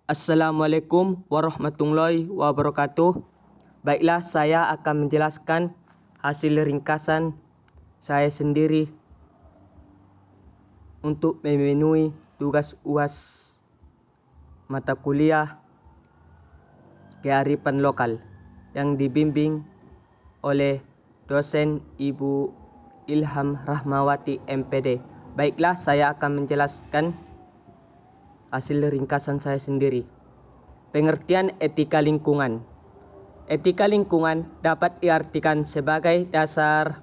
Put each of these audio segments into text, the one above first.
Assalamualaikum warahmatullahi wabarakatuh. Baiklah, saya akan menjelaskan hasil ringkasan saya sendiri untuk memenuhi tugas UAS mata kuliah kearifan lokal yang dibimbing oleh dosen Ibu Ilham Rahmawati MPD. Baiklah, saya akan menjelaskan hasil ringkasan saya sendiri. Pengertian etika lingkungan. Etika lingkungan dapat diartikan sebagai dasar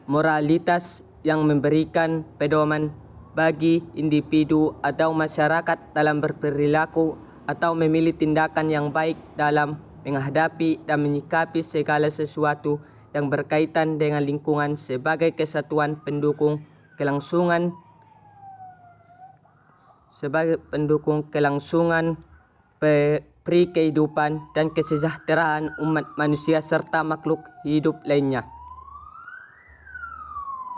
moralitas yang memberikan pedoman bagi individu atau masyarakat dalam berperilaku atau memilih tindakan yang baik dalam menghadapi dan menyikapi segala sesuatu yang berkaitan dengan lingkungan sebagai kesatuan pendukung kelangsungan peri kehidupan dan kesejahteraan umat manusia serta makhluk hidup lainnya.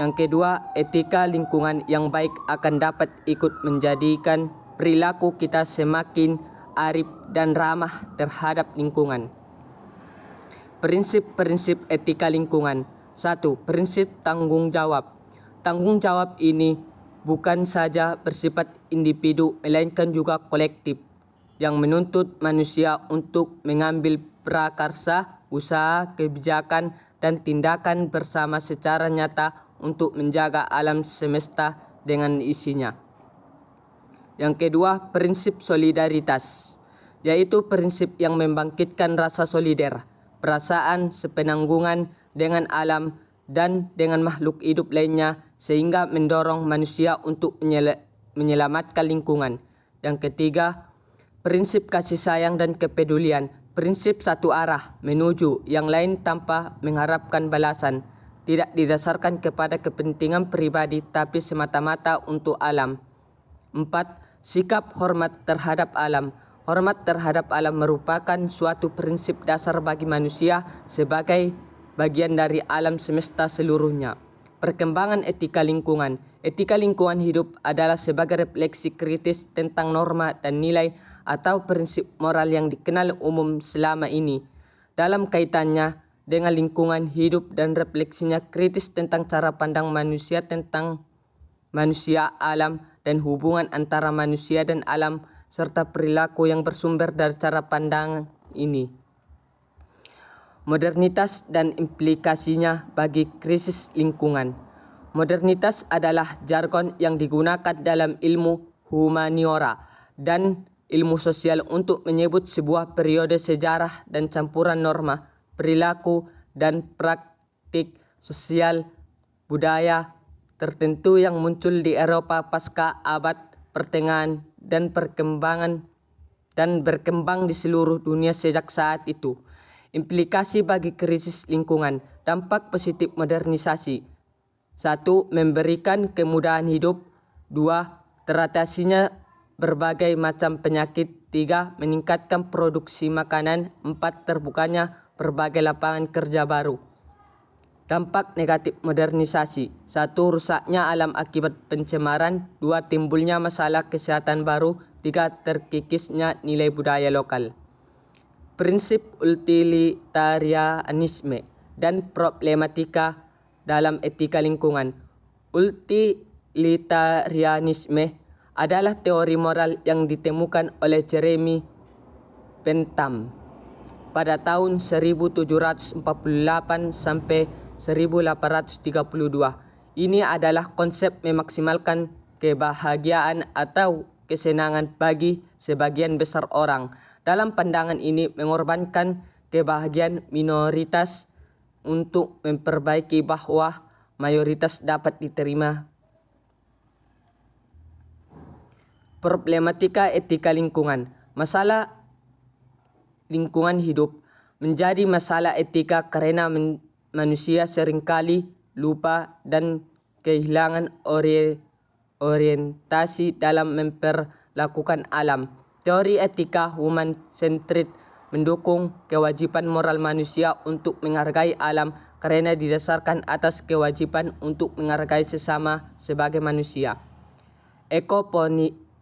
Yang kedua, etika lingkungan yang baik akan dapat ikut menjadikan perilaku kita semakin arif dan ramah terhadap lingkungan. Prinsip-prinsip etika lingkungan. 1. Prinsip tanggung jawab. Tanggung jawab ini bukan saja bersifat individu melainkan juga kolektif yang menuntut manusia untuk mengambil prakarsa, usaha, kebijakan, dan tindakan bersama secara nyata untuk menjaga alam semesta dengan isinya. Yang kedua, prinsip solidaritas, yaitu prinsip yang membangkitkan rasa solider, perasaan sepenanggungan dengan alam dan dengan makhluk hidup lainnya sehingga mendorong manusia untuk menyelamatkan lingkungan. Yang ketiga, prinsip kasih sayang dan kepedulian, prinsip satu arah menuju yang lain tanpa mengharapkan balasan, tidak didasarkan kepada kepentingan pribadi tapi semata-mata untuk alam. 4. Sikap hormat terhadap alam. Hormat terhadap alam merupakan suatu prinsip dasar bagi manusia sebagai bagian dari alam semesta seluruhnya. Perkembangan etika lingkungan. Etika lingkungan hidup adalah sebagai refleksi kritis tentang norma dan nilai atau prinsip moral yang dikenal umum selama ini dalam kaitannya dengan lingkungan hidup dan refleksinya kritis tentang cara pandang manusia tentang manusia, alam, dan hubungan antara manusia dan alam serta perilaku yang bersumber dari cara pandang ini. Modernitas dan implikasinya bagi krisis lingkungan. Modernitas adalah jargon yang digunakan dalam ilmu humaniora dan ilmu sosial untuk menyebut sebuah periode sejarah dan campuran norma, perilaku, dan praktik sosial budaya tertentu yang muncul di Eropa pasca abad pertengahan dan berkembang di seluruh dunia sejak saat itu. Implikasi bagi krisis lingkungan. Dampak positif modernisasi. 1. Memberikan kemudahan hidup. 2. Teratasinya berbagai macam penyakit. 3. Meningkatkan produksi makanan. 4. Terbukanya berbagai lapangan kerja baru. Dampak negatif modernisasi. 1. Rusaknya alam akibat pencemaran. 2. Timbulnya masalah kesehatan baru. 3. Terkikisnya nilai budaya lokal. Prinsip utilitarianisme dan problematika dalam etika lingkungan. Utilitarianisme adalah teori moral yang ditemukan oleh Jeremy Bentham pada tahun 1748 sampai 1832. Ini adalah konsep memaksimalkan kebahagiaan atau kesenangan bagi sebagian besar orang. Dalam pandangan ini mengorbankan kebahagiaan minoritas untuk memperbaiki bahwa mayoritas dapat diterima. Problematika etika lingkungan. Masalah lingkungan hidup menjadi masalah etika karena manusia seringkali lupa dan kehilangan orientasi dalam memperlakukan alam. Teori etika human-centered mendukung kewajiban moral manusia untuk menghargai alam karena didasarkan atas kewajiban untuk menghargai sesama sebagai manusia.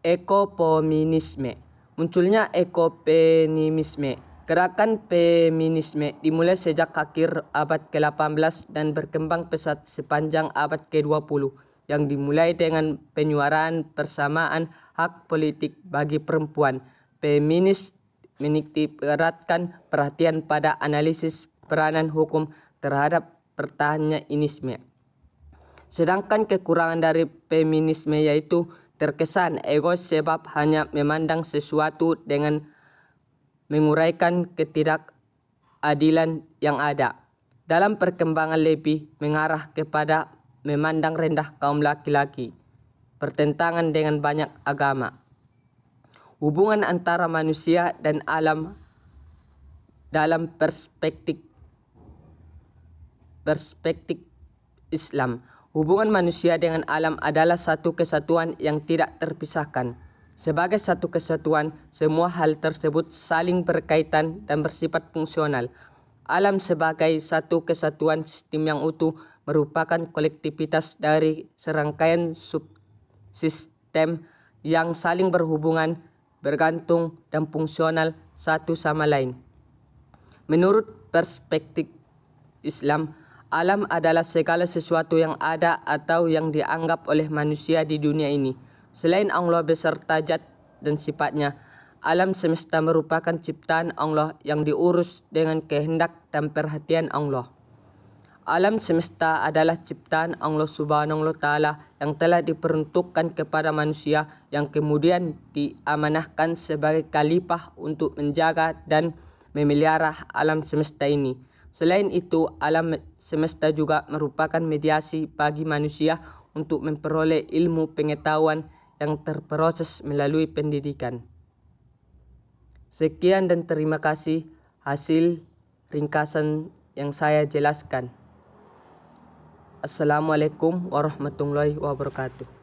Ekopominisme Munculnya ekofeminisme. Gerakan feminisme dimulai sejak akhir abad ke-18 dan berkembang pesat sepanjang abad ke-20 yang dimulai dengan penyuaraan persamaan hak politik bagi perempuan. Feminis menitikberatkan perhatian pada analisis peranan hukum terhadap pertanyaisme. Sedangkan kekurangan dari feminisme yaitu terkesan egois sebab hanya memandang sesuatu dengan menguraikan ketidakadilan yang ada. Dalam perkembangan lebih mengarah kepada memandang rendah kaum laki-laki, pertentangan dengan banyak agama. Hubungan antara manusia dan alam dalam perspektif Islam. Hubungan manusia dengan alam adalah satu kesatuan yang tidak terpisahkan. Sebagai satu kesatuan, semua hal tersebut saling berkaitan dan bersifat fungsional. Alam sebagai satu kesatuan sistem yang utuh merupakan kolektivitas dari serangkaian subsistem yang saling berhubungan, bergantung, dan fungsional satu sama lain. Menurut perspektif Islam, alam adalah segala sesuatu yang ada atau yang dianggap oleh manusia di dunia ini. Selain Allah beserta zat dan sifatnya, alam semesta merupakan ciptaan Allah yang diurus dengan kehendak dan perhatian Allah. Alam semesta adalah ciptaan Allah Subhanahu wa Ta'ala yang telah diperuntukkan kepada manusia yang kemudian diamanahkan sebagai khalifah untuk menjaga dan memelihara alam semesta ini. Selain itu, alam semesta juga merupakan mediasi bagi manusia untuk memperoleh ilmu pengetahuan yang terproses melalui pendidikan. Sekian dan terima kasih hasil ringkasan yang saya jelaskan. Assalamualaikum warahmatullahi wabarakatuh.